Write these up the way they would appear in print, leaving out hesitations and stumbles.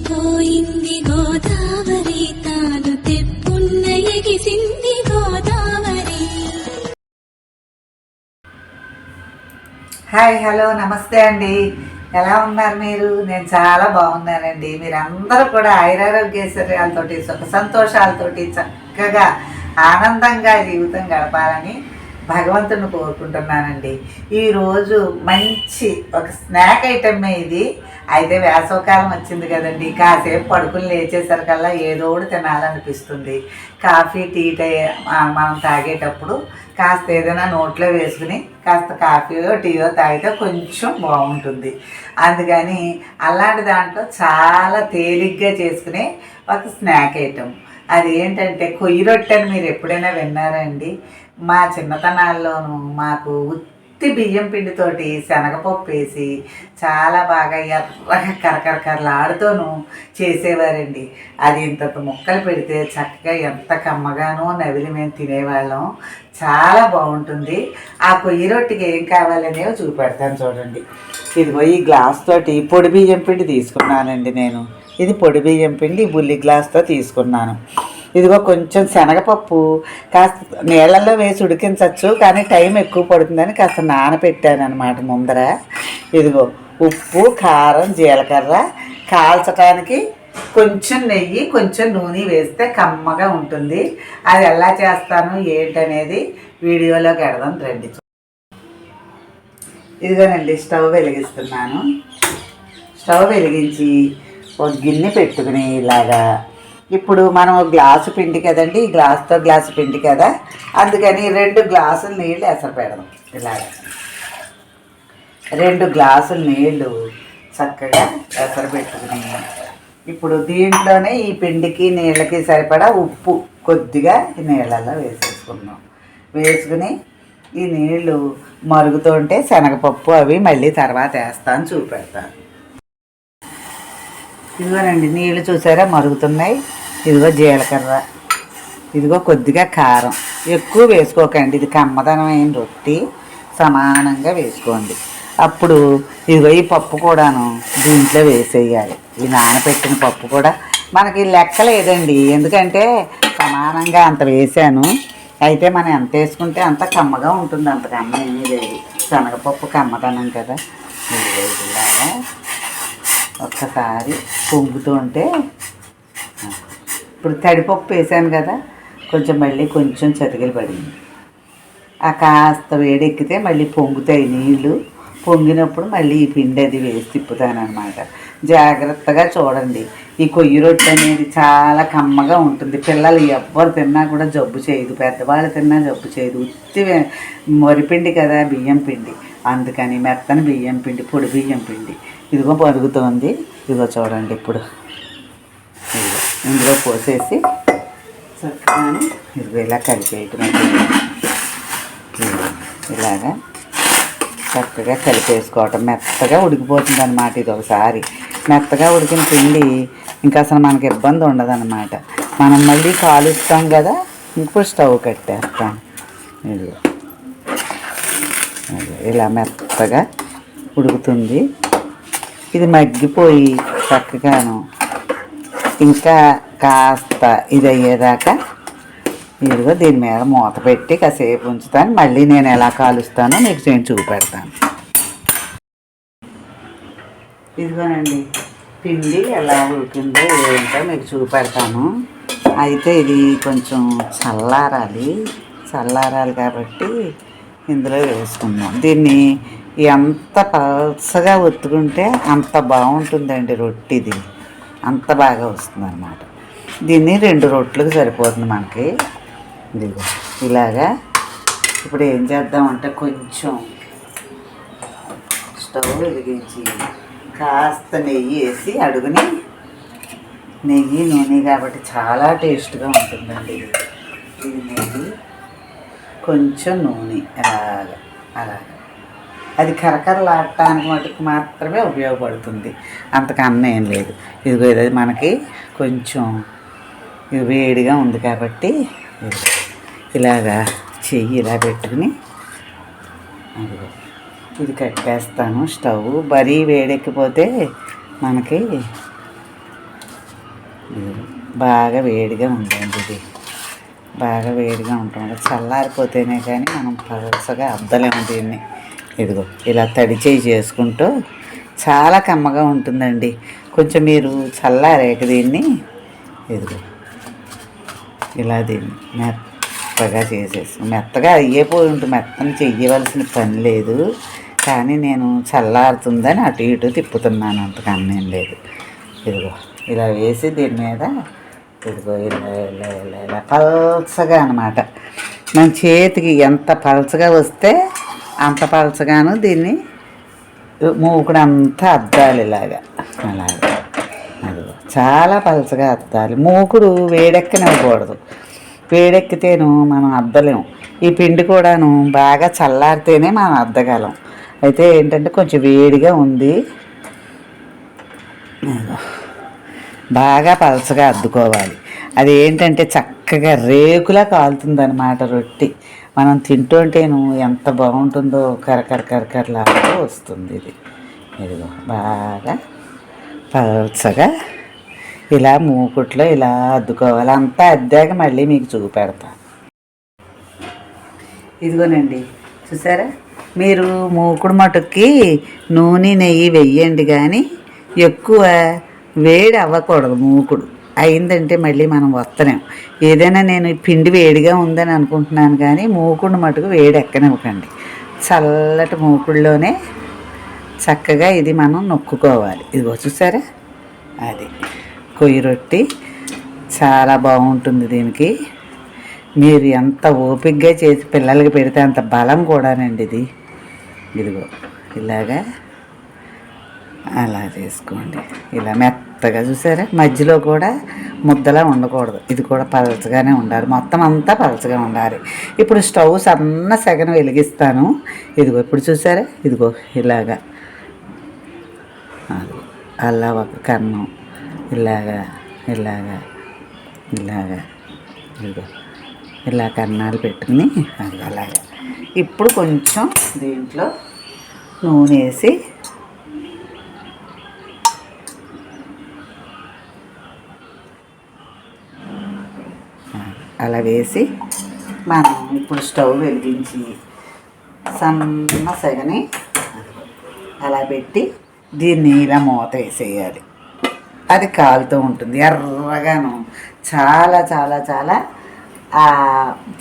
పోయింది గోదావరి తాను తెప్పున్న ఎగిసింది Godavari. Hi, hello, నమస్తే అండి. ఎలా ఉన్నారు మీరు? నేను చాలా బాగున్నానండి. మీరందరూ కూడా ఆయురారోగ్యశ్వర్యాలతోటి సుఖ సంతోషాలతోటి చక్కగా ఆనందంగా జీవితం గడపాలని భగవంతుని కోరుకుంటున్నానండి. ఈరోజు మంచి ఒక స్నాక్ ఐటమే ఇది. అయితే వేసవకాలం వచ్చింది కదండి, కాసేపు పడుకుని లేచేసరికల్లా ఏదో ఒకటి తినాలనిపిస్తుంది. కాఫీ టీ మనం తాగేటప్పుడు కాస్త ఏదైనా నోట్లో వేసుకుని కాస్త కాఫీయో టీయో తాగితే కొంచెం బాగుంటుంది. అందుకని అలాంటి దాంట్లో చాలా తేలిగ్గా చేసుకునే ఒక స్నాక్ ఐటమ్ అది ఏంటంటే కొయ్యి రొట్టె అని మీరు ఎప్పుడైనా విన్నారండి? మా చిన్నతనాల్లోనూ మాకు ఉత్తి బియ్యం పిండితోటి శనగపప్పు వేసి చాలా బాగా ఎర్రగా కరకరకరలాడుతోనూ చేసేవారండి. అది ఇంత ముక్కలు పెడితే చక్కగా ఎంత కమ్మగానో నవిలి మేము తినేవాళ్ళం. చాలా బాగుంటుంది. ఆ కొయ్యి రొట్టెకి ఏం కావాలనేవి చూపెడతాను చూడండి. ఇదిగో ఈ గ్లాస్ తోటి పొడి బియ్యం పిండి తీసుకున్నానండి నేను. ఇది పొడి బియ్యం పిండి బుల్లి గ్లాస్తో తీసుకున్నాను. ఇదిగో కొంచెం శనగపప్పు కాస్త నీళ్ళల్లో వేసి ఉడికించవచ్చు, కానీ టైం ఎక్కువ పడుతుందని కాస్త నానబెట్టాను అనమాట ముందర. ఇదిగో ఉప్పు, కారం, జీలకర్ర, కాల్చడానికి కొంచెం నెయ్యి, కొంచెం నూనె వేస్తే కమ్మగా ఉంటుంది. అది ఎలా చేస్తాను ఏంటనేది వీడియోలోకి వెడదాం రండి. ఇదిగోనండి స్టవ్ వెలిగిస్తున్నాను. స్టవ్ వెలిగించి ఒక గిన్నె పెట్టుకుని ఇలాగా, ఇప్పుడు మనం గ్లాసు పిండి కదండి, ఈ గ్లాసుతో గ్లాసు పిండి కదా, అందుకని 2 గ్లాసులు నీళ్ళు ఎసరు పెడదాం. ఇలాగ 2 గ్లాసులు నీళ్ళు చక్కగా ఎసరు పెట్టుకుని, ఇప్పుడు దీంట్లోనే ఈ పిండికి నీళ్ళకి సరిపడా ఉప్పు కొద్దిగా ఈ నీళ్ళల్లో వేసేసుకుందాం. వేసుకుని ఈ నీళ్ళు మరుగుతుంటే శనగపప్పు అవి మళ్ళీ తర్వాత వేస్తాను, చూపెడతాను. ఇదిగోనండి నీళ్ళు చూసారా మరుగుతున్నాయి. ఇదిగో జీలకర్ర, ఇదిగో కొద్దిగా కారం. ఎక్కువ వేసుకోకండి, ఇది కమ్మదనమైన రొట్టి, సమానంగా వేసుకోండి. అప్పుడు ఇదిగో ఈ పప్పు కూడాను దీంట్లో వేసేయాలి. ఈ నానబెట్టిన పప్పు కూడా మనకి లెక్క లేదండి, ఎందుకంటే సమానంగా అంత వేసాను. అయితే మనం ఎంత వేసుకుంటే అంత కమ్మగా ఉంటుంది, అంత కమ్మ ఏమీ లేదు. శనగపప్పు కమ్మదనం కదా. ఇలాగా ఒక్కసారి పొంగుతూ ఉంటే, ఇప్పుడు తడిపప్పు వేసాను కదా, కొంచెం మళ్ళీ కొంచెం చతికిలు పడింది. ఆ కాస్త వేడెక్కితే మళ్ళీ పొంగుతాయి నీళ్ళు. పొంగినప్పుడు మళ్ళీ ఈ పిండి అది వేసి తిప్పుతానమాట. జాగ్రత్తగా చూడండి. ఈ కొయ్యి రొట్టె అనేది చాలా కమ్మగా ఉంటుంది. పిల్లలు ఎవ్వరు తిన్నా కూడా జబ్బు చేయదు, పెద్దవాళ్ళు తిన్నా జబ్బు చేయదు. ఉత్తి వరిపిండి కదా, బియ్యం పిండి, అందుకని మెత్తని బియ్యం పిండి, పొడి బియ్యం పిండి. ఇదిగో పరుగుతోంది. ఇదిగో చూడండి. ఇప్పుడు ఇదిగో ఇందులో పోసేసి చక్కగా ఇదిగో ఇలా కలిపేయటం. ఇలాగా చక్కగా కలిపేసుకోవటం. మెత్తగా ఉడికిపోతుంది అనమాట. ఇది ఒకసారి మెత్తగా ఉడికిన పిండి ఇంకా అసలు మనకి ఇబ్బంది ఉండదన్నమాట. మనం మళ్ళీ కాలుస్తాం కదా, ఇప్పుడు స్టవ్ కట్టేస్తాం. ఇదిగో ఇలా మెత్తగా ఉడుకుతుంది. ఇది మగ్గిపోయి చక్కగాను ఇంకా కాస్త ఇది అయ్యేదాకా ఇదిగో దీని మీద మూత పెట్టి కాసేపు ఉంచుతాను. మళ్ళీ నేను ఎలా కాలుస్తానో మీకు నేను చూపెడతాను. ఇదిగోనండి పిండి ఎలా ఉడికిందో ఏంటో మీకు చూపెడతాను. అయితే ఇది కొంచెం చల్లారాలి కాబట్టి ఇందులో వేసుకుందాం. దీన్ని ఎంత పలసగా ఒత్తుకుంటే అంత బాగుంటుందండి రొట్టిది, అంత బాగా వస్తుంది అన్నమాట. దీన్ని 2 రొట్టెలకు సరిపోతుంది మనకి. ఇదిగో ఇలాగా. ఇప్పుడు ఏం చేద్దామంటే కొంచెం స్టవ్ వెలిగించి కాస్త నెయ్యి వేసి, అడుగుని నెయ్యి నూనె కాబట్టి చాలా టేస్ట్గా ఉంటుందండి. ఇది నెయ్యి కొంచెం నూనె అలాగా అది కరకరలాడటానికి మటుకు మాత్రమే ఉపయోగపడుతుంది, అంతకన్నా ఏం లేదు. ఇదిగో ఇది మనకి కొంచెం ఇది వేడిగా ఉంది కాబట్టి ఇలాగా చెయ్యి ఇలా పెట్టుకుని అదిగో ఇది కట్టేస్తాను. స్టవ్ మరీ వేడెక్కిపోతే మనకి బాగా వేడిగా ఉందండి ఇది. బాగా వేడిగా ఉంటుంది, చల్లారిపోతేనే కానీ మనం పలసగా అద్దలేము దీన్ని. ఇదిగో ఇలా తడి చేయి చేసుకుంటూ చాలా కమ్మగా ఉంటుందండి. కొంచెం మీరు చల్లారేక దీన్ని ఇదిగో ఇలా దీన్ని మెత్తగా చేసేసి మెత్తగా అయ్యేపోయి ఉంటుంది, మెత్తని చెయ్యవలసిన పని లేదు. కానీ నేను చల్లారుతుందని అటు ఇటు తిప్పుతున్నాను, అంతకన్నేం లేదు. ఇదిగో ఇలా వేసి దీని మీద ఇదిగో ఇలా ఇలా ఇలా ఇలా పల్చగా అనమాట. మన చేతికి ఎంత పలచగా వస్తే అంత పలచగాను దీన్ని మూకుడు అంతా అద్దాలి ఇలాగా. అలాగా అదిగో చాలా పలచగా అద్దాలి. మూకుడు వేడెక్కనివ్వకూడదు, వేడెక్కితేను మనం అద్దలేము. ఈ పిండి కూడాను బాగా చల్లారితేనే మనం అద్దగలం. అయితే ఏంటంటే కొంచెం వేడిగా ఉంది, బాగా పలచగా అద్దుకోవాలి. అది ఏంటంటే చక్కగా రేకులా కాలుతుందన్నమాట రొట్టి. మనం తింటుంటేను ఎంత బాగుంటుందో, కరకర కరకరలాగా వస్తుంది ఇది. ఇదిగో బాగా పలచగా ఇలా మూకుట్లో ఇలా అద్దుకోవాలి. అంతా అద్దాక మళ్ళీ మీకు చూపెడతాను. ఇదిగోనండి చూసారా, మీరు మూకుడు మటుక్కి నూనె నెయ్యి వెయ్యండి, కానీ ఎక్కువ వేడి అవ్వకూడదు. మూకుడు అయిందంటే మళ్ళీ మనం వస్తలేం. ఏదైనా నేను పిండి వేడిగా ఉందని అనుకుంటున్నాను, కానీ మూకుడు మటుకు వేడి ఎక్కనివ్వకండి. చల్లటి మూకుడులోనే చక్కగా ఇది మనం నొక్కుకోవాలి. ఇదిగో చూసారా, అది కొయ్యి రొట్టి చాలా బాగుంటుంది. దీనికి మీరు ఎంత ఓపికగా చేసి పిల్లలకి పెడితే అంత బలం కూడానండి ఇది. ఇదిగో ఇలాగా అలా చేసుకోండి. ఇలా మెత్తగా చూసారా, మధ్యలో కూడా ముద్దలా ఉండకూడదు. ఇది కూడా పలచగానే ఉండాలి, మొత్తం అంతా పలచగా ఉండాలి. ఇప్పుడు స్టవ్ సన్న సెగన వెలిగిస్తాను. ఇదిగో ఇప్పుడు చూసారా, ఇదిగో ఇలాగా అలా ఒక కన్నం ఇలాగా ఇలాగా ఇలాగా ఇదిగో ఇలా కన్నాలు పెట్టుకుని అది అలాగా. ఇప్పుడు కొంచెం దీంట్లో నూనె వేసి అలా వేసి మనం ఇప్పుడు స్టవ్ వెలిగించి సన్న సెగని అలా పెట్టి దీన్ని ఇలా మూత వేసేయాలి. అది కాలుతూ ఉంటుంది ఎర్రగాను, చాలా చాలా చాలా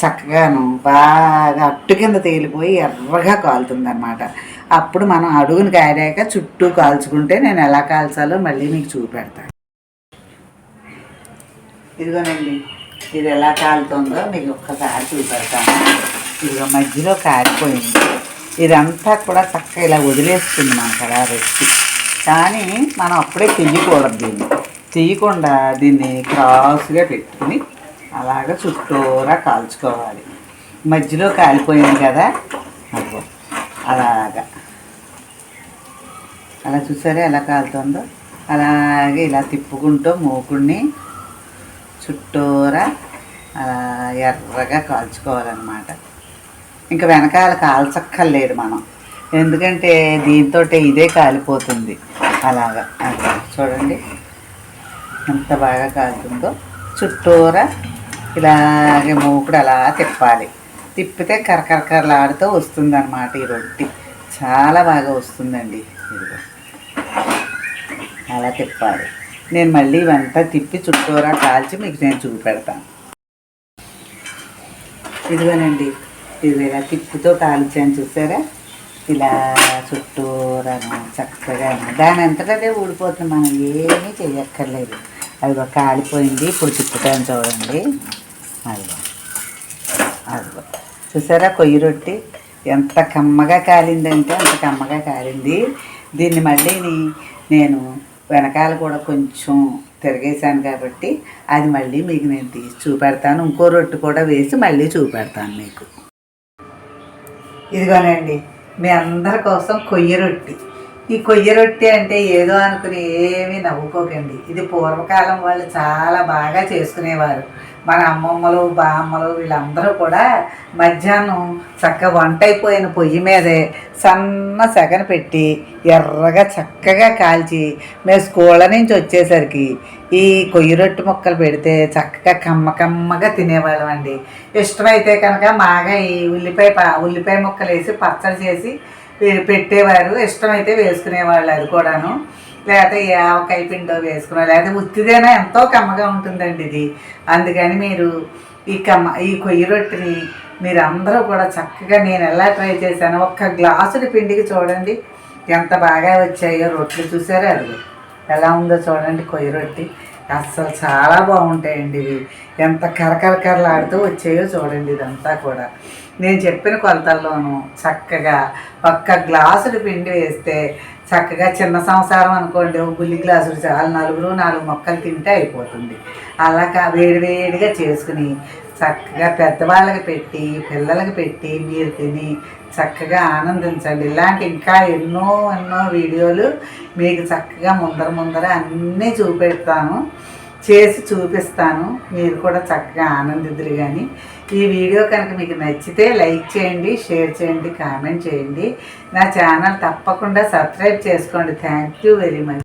చక్కగాను బాగా అట్టు కింద తేలిపోయి ఎర్రగా కాలుతుంది అన్నమాట. అప్పుడు మనం అడుగును కారాక చుట్టూ కాల్చుకుంటే నేను ఎలా కాల్చాలో మళ్ళీ మీకు చూపెడతాను. ఇదిగోనండి, ఇది ఎలా కాలుతుందో మీకు ఒక్కసారి చూపెడతాను. ఇదిగో మధ్యలో కారిపోయింది. ఇదంతా కూడా చక్కగా ఇలా వదిలేస్తుంది మనకు అలా రెస్పీ. కానీ మనం అప్పుడే తీయకూడదు, దీన్ని తీయకుండా దీన్ని క్రాస్గా పెట్టుకుని అలాగ చుట్టూరా కాల్చుకోవాలి. మధ్యలో కాలిపోయింది కదా, అదిగో అలాగా అలా చూసారా ఎలా కాలుతుందో. అలాగే ఇలా తిప్పుకుంటూ మూకుడిని చుట్టూరా అలా ఎర్రగా కాల్చుకోవాలన్నమాట. ఇంకా వెనకాల కాల్చక్కర్లేదు మనం, ఎందుకంటే దీంతో ఇదే కాలిపోతుంది. అలాగా చూడండి ఎంత బాగా కాలుతుందో. చుట్టూరా ఇలాగే మూకుడు అలా తిప్పాలి. తిప్పితే కరకరకరలాడుతూ వస్తుంది అన్నమాట ఈ రొట్టి. చాలా బాగా వస్తుందండి. ఇదిగో అలా తిప్పాలి. నేను మళ్ళీ ఇవంతా తిప్పి చుట్టూరా కాల్చి మీకు నేను చూపెడతాను. ఇదిగోనండి, ఇది ఇలా తిప్పుతో కాల్చాను చూసారా, ఇలా చుట్టూరాను చక్కగా. దాని అంతటా అదే ఊడిపోతుంది, మనం ఏమీ చేయక్కర్లేదు. అదిగో కాలిపోయింది. ఇప్పుడు తిప్పుతాను చూడండి. అదిగో అదిగో చూసారా, కొయ్యి రొట్టి ఎంత కమ్మగా కాలిందంటే అంత కమ్మగా కాలింది. దీన్ని మళ్ళీ నేను వెనకాల కూడా కొంచెం తిరిగేసాను కాబట్టి అది మళ్ళీ మీకు నేను తీసి చూపెడతాను. ఇంకో రొట్టి కూడా వేసి మళ్ళీ చూపెడతాను మీకు. ఇదిగోనండి, మీ అందరి కోసం కొయ్యి రొట్టి ఈ కొయ్య రొట్టె అంటే ఏదో అనుకుని ఏమీ నవ్వుకోకండి. ఇది పూర్వకాలం వాళ్ళు చాలా బాగా చేసుకునేవారు. మన అమ్మమ్మలు బామ్మలు వీళ్ళందరూ కూడా మధ్యాహ్నం చక్కగా వంట అయిపోయిన పొయ్యి మీదే సన్న సెగన పెట్టి ఎర్రగా చక్కగా కాల్చి మేము స్కూళ్ళ నుంచి వచ్చేసరికి ఈ కొయ్య రొట్టె ముక్కలు పెడితే చక్కగా కమ్మగా తినేవాళ్ళం అండి. ఇష్టమైతే కనుక మాగా ఈ ఉల్లిపాయ ముక్కలు వేసి పచ్చడి చేసి పెట్టేవారు. ఇష్టమైతే వేసుకునేవాళ్ళు అది కూడాను. లేకపోతే ఆవకాయ పిండో వేసుకునేవాళ్ళు. లేకపోతే ఉత్తిదైనా ఎంతో కమ్మగా ఉంటుందండి ఇది. అందుకని మీరు ఈ కొయ్య రొట్టెని మీరు అందరూ కూడా చక్కగా నేను ఎలా ట్రై చేశాను, ఒక్క గ్లాసుడి పిండికి చూడండి ఎంత బాగా వచ్చాయో రొట్టెలు. చూసారా అది ఎలా ఉందో చూడండి. కొయ్య రొట్టె అస్సలు చాలా బాగుంటాయండి ఇవి. ఎంత కరకరలాడుతూ వచ్చాయో చూడండి. ఇదంతా కూడా నేను చెప్పిన కొలతల్లోనూ చక్కగా ఒక్క గ్లాసుడు పిండి వేస్తే చక్కగా చిన్న సంసారం అనుకోండి, గుల్లి గ్లాసులు చాలు, 4 మొక్కలు తింటే అయిపోతుంది. అలా వేడివేడిగా చేసుకుని చక్కగా పెద్దవాళ్ళకి పెట్టి పిల్లలకి పెట్టి మీరు తిని చక్కగా ఆనందించండి. ఇలాంటి ఇంకా ఎన్నో వీడియోలు మీకు చక్కగా ముందర అన్నీ చూపెడతాను, చేసి చూపిస్తాను. మీరు కూడా చక్కగా ఆనందిద్దురు. కానీ ఈ వీడియో కనుక మీకు నచ్చితే లైక్ చేయండి, షేర్ చేయండి, కామెంట్ చేయండి. నా ఛానల్ తప్పకుండా సబ్స్క్రైబ్ చేసుకోండి. Thank you very much.